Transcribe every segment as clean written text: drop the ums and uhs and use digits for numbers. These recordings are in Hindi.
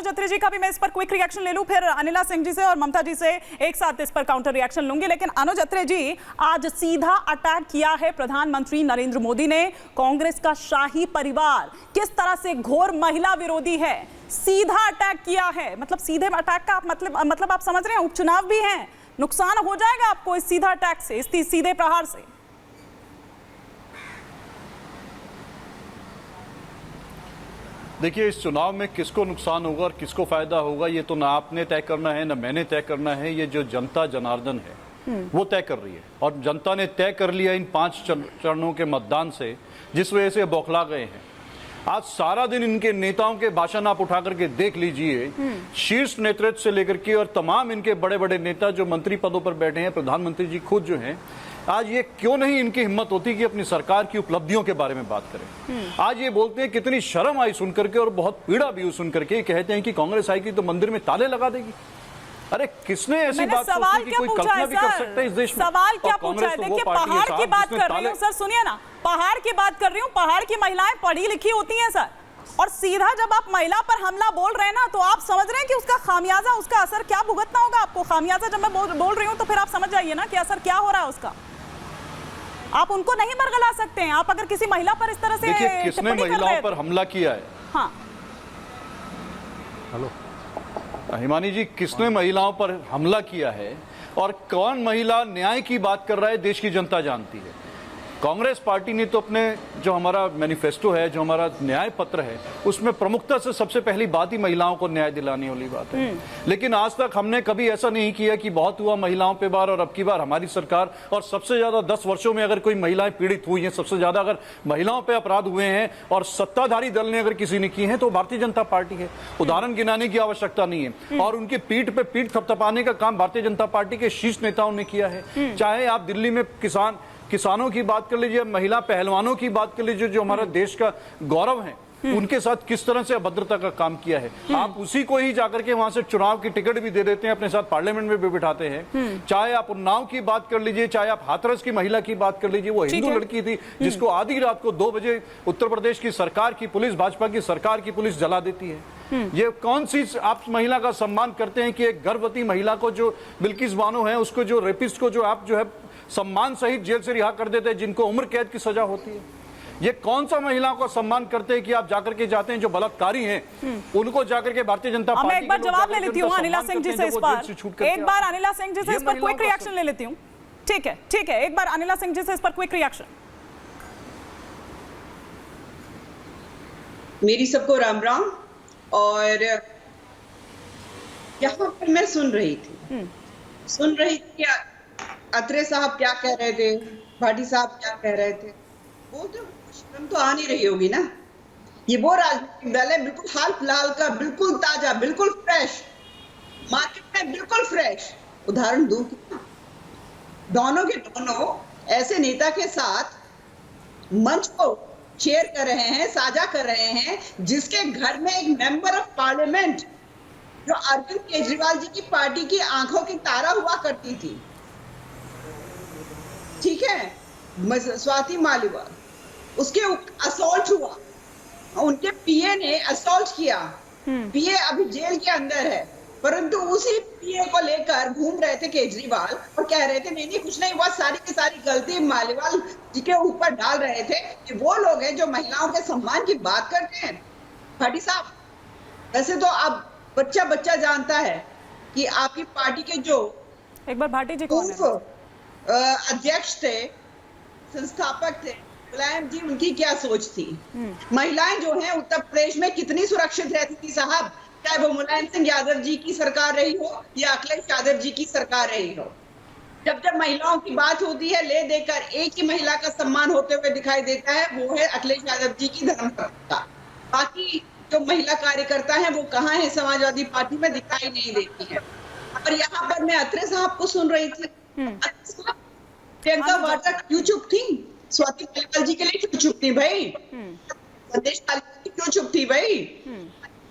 अत्री जी का भी मैं इस पर क्विक रिएक्शन ले लूं, फिर अनिला सिंह जी से और ममता जी से एक साथ इस पर काउंटर रिएक्शन लूंगी। लेकिन अनुज अत्री जी, आज सीधा अटैक किया है प्रधानमंत्री नरेंद्र मोदी ने। कांग्रेस का शाही परिवार किस तरह से घोर महिला विरोधी है, सीधा अटैक किया है। मतलब सीधे अटैक का मतलब आप समझ रहे हैं, उपचुनाव भी है, नुकसान हो जाएगा आपको इस सीधा अटैक से, इस सीधे प्रहार से। देखिए, इस चुनाव में किसको नुकसान होगा और किसको फायदा होगा ये तो ना आपने तय करना है ना मैंने तय करना है। ये जो जनता जनार्दन है वो तय कर रही है, और जनता ने तय कर लिया इन 5 चरणों के मतदान से, जिस वजह से बौखला गए हैं। आज सारा दिन इनके नेताओं के भाषण आप उठा करके देख लीजिए, शीर्ष नेतृत्व से लेकर के और तमाम इनके बड़े बड़े नेता जो मंत्री पदों पर बैठे हैं, प्रधानमंत्री जी खुद जो हैं, आज ये क्यों नहीं इनकी हिम्मत होती कि अपनी सरकार की उपलब्धियों के बारे में बात करें। आज ये बोलते हैं कितनी शर्म आई सुन करके और बहुत पीड़ा भी सुन करके, कहते हैं कि कांग्रेस आएगी तो मंदिर में ताले लगा देगी। अरे किसने ऐसी बात सोची कि कोई कल्पना भी कर सकता है इस देश में? सवाल क्या पूछा है? देखिए, पहाड़ की बात कर रही हूँ सर, सुनिए ना, पहाड़ की बात कर रही हूँ। पहाड़ की महिलाएं पढ़ी लिखी होती हैं सर, और सीधा जब आप महिला पर हमला बोल रहे हैं ना, तो आप समझ रहे हैं कि उसका खामियाजा, उसका असर क्या भुगतना होगा आपको। खामियाजा जब मैं बोल रही हूँ तो फिर आप समझ जाइए ना कि असर क्या हो रहा है उसका। आप उनको नहीं बरगला सकते हैं। आप अगर किसी महिला पर इस तरह से, देखिए किसने महिलाओं पर हमला किया है। हाँ, हेलो हिमानी जी, किसने महिलाओं पर हमला किया है और कौन महिला न्याय की बात कर रहा है, देश की जनता जानती है। कांग्रेस पार्टी ने तो अपने जो हमारा मैनिफेस्टो है, जो हमारा न्याय पत्र है, उसमें प्रमुखता से सबसे पहली बात ही महिलाओं को न्याय दिलाने वाली बात है। लेकिन आज तक हमने कभी ऐसा नहीं किया कि बहुत हुआ महिलाओं पे बार, और अब की बार हमारी सरकार, और सबसे ज्यादा 10 वर्षों में अगर कोई महिलाएं पीड़ित हुई हैं, सबसे ज्यादा अगर महिलाओं पे अपराध हुए हैं और सत्ताधारी दल ने अगर किसी ने किए हैं तो भारतीय जनता पार्टी है। उदाहरण गिनाने की आवश्यकता नहीं है, और उनकी पीठ पे पीठ थपथपाने का काम भारतीय जनता पार्टी के शीर्ष नेताओं ने किया है। चाहे आप दिल्ली में किसानों की बात कर लीजिए, महिला पहलवानों की बात कर लीजिए, जो हमारा देश का गौरव है, उनके साथ किस तरह से अभद्रता का काम किया है। आप उसी को ही जाकर के वहां से चुनाव की टिकट भी दे देते हैं, अपने साथ पार्लियामेंट में भी बिठाते हैं। चाहे आप उन्नाव की बात कर लीजिए, चाहे आप हाथरस की महिला की बात कर लीजिए, वो हिंदू लड़की थी जिसको आधी रात को 2 बजे उत्तर प्रदेश की सरकार की पुलिस, भाजपा की सरकार की पुलिस जला देती है। ये कौन सी आप महिला का सम्मान करते हैं कि एक गर्भवती महिला को, जो बिल्किस बानो है, उसको, जो रेपिस्ट को जो आप जो है सम्मान सहित जेल से रिहा कर देते हैं, जिनको उम्र कैद की सजा होती है। ये कौन सा महिलाओं को सम्मान करते हैं कि आप जाकर के जाते हैं, जो बलात्कारी हैं उनको जाकर के भारतीय जनता पार्टी, मैं एक बार जवाब ले लेती हूँ अनिला सिंह जी से इस पर, एक बार अनिला सिंह जी से इस पर क्विक रिएक्शन ले लेती हूँ। ठीक है, एक बार अनिला सिंह जी से इस पर क्विक रिएक्शन। मेरी सबको राम राम। और यहाँ पर मैं सुन रही थी अत्रे साहब क्या कह रहे थे, भाटी साहब क्या कह रहे थे। वो तो शर्म तो आ नहीं रही होगी ना। ये वो राजनीतिक दल है, बिल्कुल हाल फिलहाल का, बिल्कुल ताजा, बिल्कुल फ्रेश, मार्केट में बिल्कुल फ्रेश। उदाहरण दूं, दोनों के दोनों ऐसे नेता के साथ मंच को शेयर कर रहे हैं, साझा कर रहे हैं, जिसके घर में एक मेंबर ऑफ पार्लियामेंट, जो अरविंद केजरीवाल जी की पार्टी की आंखों की तारा हुआ करती थी, ठीक है, स्वाति मालिवाल, उसके असॉल्ट हुआ, उनके पीए ने असॉल्ट किया। पीए अभी जेल के अंदर है, परंतु उसी पीए को लेकर घूम रहे थे केजरीवाल और कह रहे थे नहीं कुछ नहीं हुआ, सारी की सारी गलती मालिवाल जी के ऊपर डाल रहे थे कि वो लोग हैं जो महिलाओं के सम्मान की बात करते हैं। भाटी साहब, वैसे तो आप बच्चा जानता है कि आपकी पार्टी के जो एक बार भाटी जी कौन है? अध्यक्ष थे, संस्थापक थे, मुलायम जी, उनकी क्या सोच थी। महिलाएं जो हैं उत्तर प्रदेश में कितनी सुरक्षित रहती थी साहब, चाहे वो मुलायम सिंह यादव जी की सरकार रही हो या अखिलेश यादव जी की सरकार रही हो। जब महिलाओं की बात होती है, ले देकर एक ही महिला का सम्मान होते हुए दिखाई देता है, वो है अखिलेश यादव जी की धर्मपत्नी। बाकी जो महिला कार्यकर्ता है वो कहाँ है, समाजवादी पार्टी में दिखाई नहीं देती है। और यहाँ पर मैं अत्रे साहब को सुन रही थी, प्रियंका वाड्रा क्यों चुप थी, स्वाति मालिवाल जी के लिए क्यों चुप थी भाई, संदेश क्यों चुप थी भाई,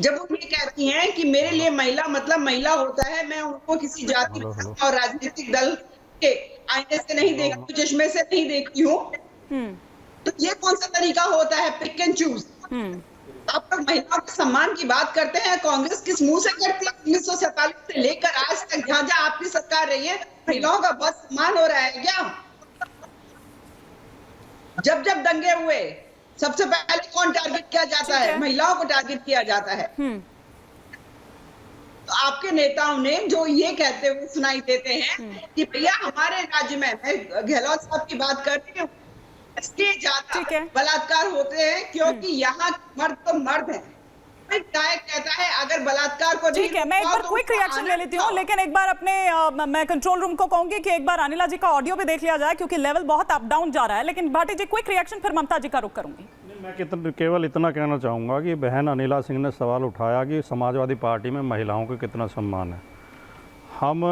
जब वो ये कहती हैं कि मेरे लिए महिला मतलब महिला होता है, मैं उनको किसी जाति और राजनीतिक दल के आईने से नहीं देखती हूँ, चश्मे से नहीं देखती हूँ, तो ये कौन सा तरीका होता है, पिक एंड चूज। आप लोग महिलाओं के सम्मान की बात करते हैं, कांग्रेस किस मुंह से करती है? 1947 से लेकर आज तक जहां जहां आपकी सरकार रही है, महिलाओं का बहुत सम्मान हो रहा है क्या? जब जब दंगे हुए सबसे पहले कौन टारगेट किया जाता है? महिलाओं को टारगेट किया जाता है। तो आपके नेताओं ने जो ये कहते हुए सुनाई देते हैं कि भैया हमारे राज्य में, मैं गहलोत साहब की बात कर रही हूँ, इसके ज्यादा बलात्कार होते हैं क्योंकि यहाँ मर्द तो मर्द है। कहता है अगर बलात्कार को ठीक है, मैं एक बार क्विक रिएक्शन ले लेती हूँ, लेकिन एक बार अपने मैं कंट्रोल रूम को कहूंगी कि एक बार अनिला जी का ऑडियो भी देख लिया जाए क्योंकि लेवल बहुत अप डाउन जा रहा है। लेकिन भाटी जी क्विक रिएक्शन, फिर ममता जी का रुख करूंगी। मैं केवल इतना कहना चाहूँगा कि बहन अनिला सिंह ने सवाल उठाया कि समाजवादी पार्टी में महिलाओं को कितना सम्मान है। हम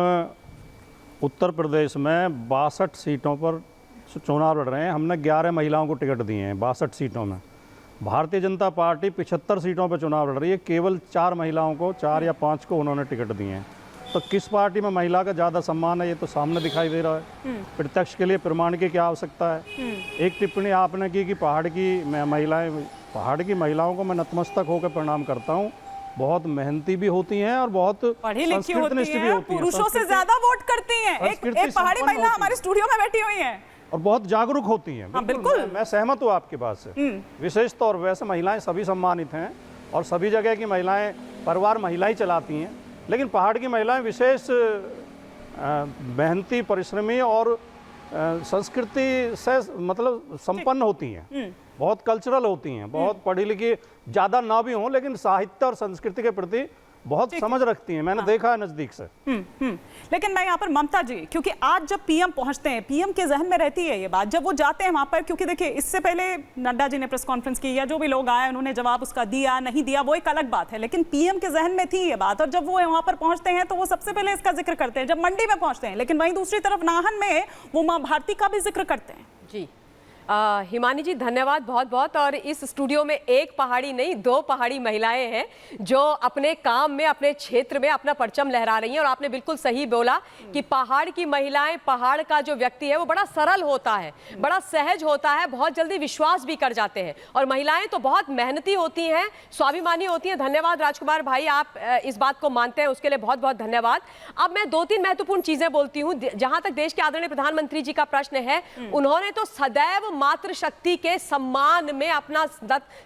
उत्तर प्रदेश में 62 सीटों पर चुनाव लड़ रहे हैं। हमने 11 महिलाओं को टिकट दिए हैं 62 सीटों में। भारतीय जनता पार्टी 75 सीटों पर चुनाव लड़ रही है, केवल 4 महिलाओं को, 4 या 5 को उन्होंने टिकट दिए हैं। तो किस पार्टी में महिला का ज़्यादा सम्मान है ये तो सामने दिखाई दे रहा है। प्रत्यक्ष के लिए प्रमाण की क्या आवश्यकता है? एक टिप्पणी आपने की कि पहाड़ की महिलाओं को मैं नतमस्तक होकर प्रणाम करता हूँ। बहुत मेहनती भी होती हैं और बहुत पढ़ी लिखी होती भी होती हैं, पुरुषों से ज्यादा वोट करती हैं। एक पहाड़ी महिला हमारे स्टूडियो में बैठी हुई है और बहुत जागरूक होती हैं। हाँ, बिल्कुल मैं सहमत हूँ आपकी बात से। विशेष तौर पर वैसे महिलाएं सभी सम्मानित हैं और सभी जगह की महिलाएं, परिवार महिलाएं चलाती हैं, लेकिन पहाड़ की महिलाएं विशेष मेहनती, परिश्रमी और संस्कृति से मतलब संपन्न होती हैं, बहुत कल्चरल होती हैं, बहुत पढ़ी लिखी ज़्यादा ना भी हों लेकिन साहित्य और संस्कृति के प्रति बहुत समझ रखती हैं। मैंने देखा है नजदीक से। लेकिन मैं यहाँ पर ममता जी, क्योंकि आज जब पीएम पहुंचते हैं, पीएम के जहन में रहती है ये बात, जब वो जाते हैं वहां पर, क्योंकि देखिए इससे पहले नड्डा जी ने प्रेस कॉन्फ्रेंस की या जो भी लोग आए उन्होंने जवाब उसका दिया नहीं दिया वो एक अलग बात है, लेकिन पीएम के जहन में थी ये बात। और जब वो वहां पर पहुंचते हैं तो वो सबसे पहले इसका जिक्र करते हैं जब मंडी में पहुंचते हैं, लेकिन वहीं दूसरी तरफ नाहन में वो मां भारती का भी जिक्र करते हैं। जी हिमानी जी धन्यवाद बहुत बहुत। और इस स्टूडियो में एक पहाड़ी नहीं 2 पहाड़ी महिलाएं हैं जो अपने काम में, अपने क्षेत्र में अपना परचम लहरा रही हैं। और आपने बिल्कुल सही बोला कि पहाड़ की महिलाएं, पहाड़ का जो व्यक्ति है वो बड़ा सरल होता है, बड़ा सहज होता है, बहुत जल्दी विश्वास भी कर जाते हैं। और महिलाएं तो बहुत मेहनती होती हैं, स्वाभिमानी होती हैं। धन्यवाद राजकुमार भाई, आप इस बात को मानते हैं, उसके लिए बहुत बहुत धन्यवाद। अब मैं 2-3 महत्वपूर्ण चीजें बोलती हूँ। जहां तक देश के आदरणीय प्रधानमंत्री जी का प्रश्न है, उन्होंने तो सदैव मातृशक्ति के सम्मान में अपना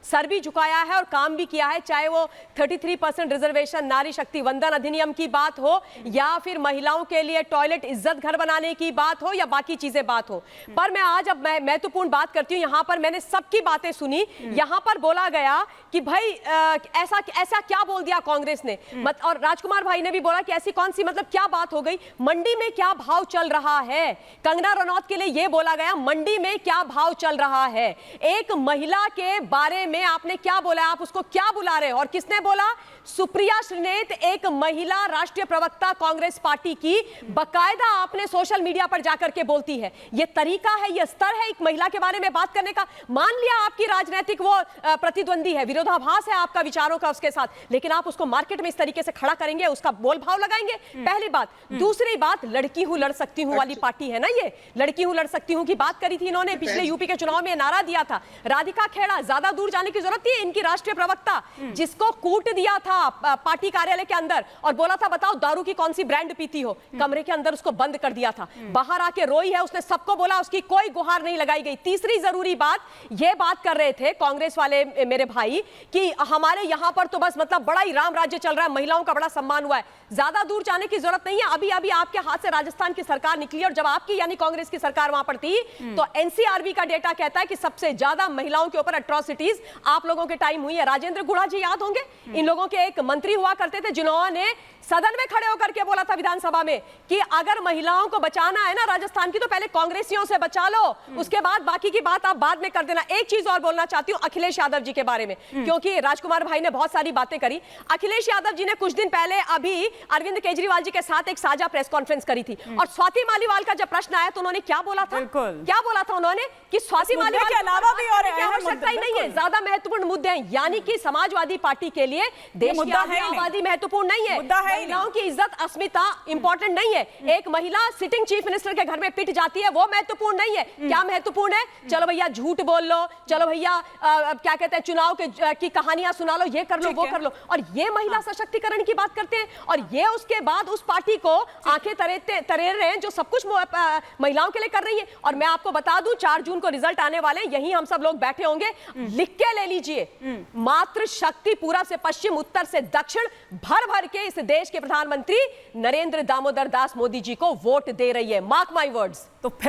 सर भी झुकाया है और काम भी किया है, चाहे वो 33% रिजर्वेशन, नारी शक्ति वंदन अधिनियम की बात हो या फिर महिलाओं के लिए टॉयलेट इज्जत घर बनाने की बात हो या बाकी चीजें बात हो। पर मैं आज अब महत्वपूर्ण बात करती हूँ। यहाँ पर मैंने सबकी बातें सुनी। यहाँ पर बोला गया कि भाई ऐसा क्या बोल दिया कांग्रेस ने, और राजकुमार भाई ने भी बोला कि ऐसी कौन सी, मतलब क्या बात हो गई, मंडी में क्या भाव चल रहा है। कंगना रनौत के लिए यह बोला गया मंडी में क्या भाव चल रहा है। एक महिला के बारे में आपने क्या बोला, आप उसको क्या बुला रहे हो? और किसने बोला? सुप्रिया श्रीनेत, एक महिला राष्ट्रीय प्रवक्ता कांग्रेस पार्टी की, बकायदा आपने सोशल मीडिया पर जाकर के बोलती है। यह तरीका है, यह स्तर है एक महिला के बारे में बात करने का। मान लिया आपकी राजनीतिक वो प्रतिद्वंदी है, विरोधाभास है आपका विचारों का उसके साथ, लेकिन आप उसको मार्केट में इस तरीके से खड़ा करेंगे, उसका बोल भाव लगाएंगे? पहली बात। दूसरी बात, लड़की हूं लड़ सकती हूं वाली पार्टी है ना ये, लड़की हूं लड़ सकती हूं की बात करी थी इन्होंने, पिछले यूपी के चुनाव में नारा दिया था। राधिका खेड़ा, ज्यादा दूर जाने की जरूरत नहीं है, इनकी राष्ट्रीय प्रवक्ता, जिसको कूट दिया था पार्टी कार्यालय के अंदर और बोला था बताओ दारू की कौन सी ब्रांड पीती हो, कमरे के अंदर उसको बंद कर दिया था। बाहर आके रोई है, उसने सबको बोला, उसकी कोई गुहार नहीं लगाई गई। तीसरी जरूरी बात, ये बात कर रहे थे कांग्रेस वाले मेरे भाई कि हमारे यहां पर तो बस मतलब बड़ा ही राम राज्य चल रहा है, महिलाओं का बड़ा सम्मान हुआ है। ज्यादा दूर जाने की जरूरत नहीं है। अभी अभी आपके हाथ से राजस्थान की सरकार निकली और जब आपकी यानी कांग्रेस की सरकार वहां पर थी तो एनसीआरबी का डेटा कहता है कि सबसे ज्यादा महिलाओं के ऊपर अट्रॉसिटीज आप लोगों के टाइम हुई है। राजेंद्र गुढ़ा जी याद होंगे, इन लोगों के एक मंत्री हुआ करते थे जिन्होंने सदन में खड़े होकर के बोला था विधानसभा में कि अगर महिलाओं को बचाना है ना राजस्थान की, तो पहले कांग्रेसियों से बचा लो, उसके बाद बाकी की बात आप बाद में कर देना। एक चीज और बोलना चाहती हूं अखिलेश यादव जी के बारे में, क्योंकि राजकुमार भाई ने बहुत सारी बातें करी। अखिलेश यादव जी ने कुछ दिन पहले अभी अरविंद केजरीवाल जी के साथ एक साझा प्रेस कॉन्फ्रेंस करी थी और स्वाति मालीवाल का जब प्रश्न आया तो उन्होंने क्या बोला था? क्या बोला था उन्होंने कि स्वाति मालीवाल के अलावा भी और आवश्यकता ही नहीं है, ज्यादा महत्वपूर्ण मुद्दे हैं। यानी कि समाजवादी पार्टी के लिए देश की आबादी महत्वपूर्ण नहीं है, है ही महिलाओं की इज्जत अस्मिता इंपॉर्टेंट नहीं है। एक महिला सिटिंग चीफ मिनिस्टर के घर में पिट जाती है, वो महत्वपूर्ण नहीं है। क्या महत्वपूर्ण है? चलो भैया झूठ बोल लो, चलो भैया क्या कहते हैं चुनाव की कहानियां सुना लो, ये कर लो वो कर लो, और ये महिला सशक्तिकरण की बात करते हैं। और ये उसके बाद उस पार्टी को आंखें तरेर रहे हैं जो सब कुछ महिलाओं के लिए कर रही है। और मैं आपको बता दूं 4 जून को रिजल्ट आने वाले, यहीं हम सब लोग बैठे होंगे, लिख के ले लीजिए। मात्र शक्ति पूरब से पश्चिम, उत्तर से दक्षिण भर भर के इस देश के प्रधानमंत्री नरेंद्र दामोदर दास मोदी जी को वोट दे रही है। Mark my words. तो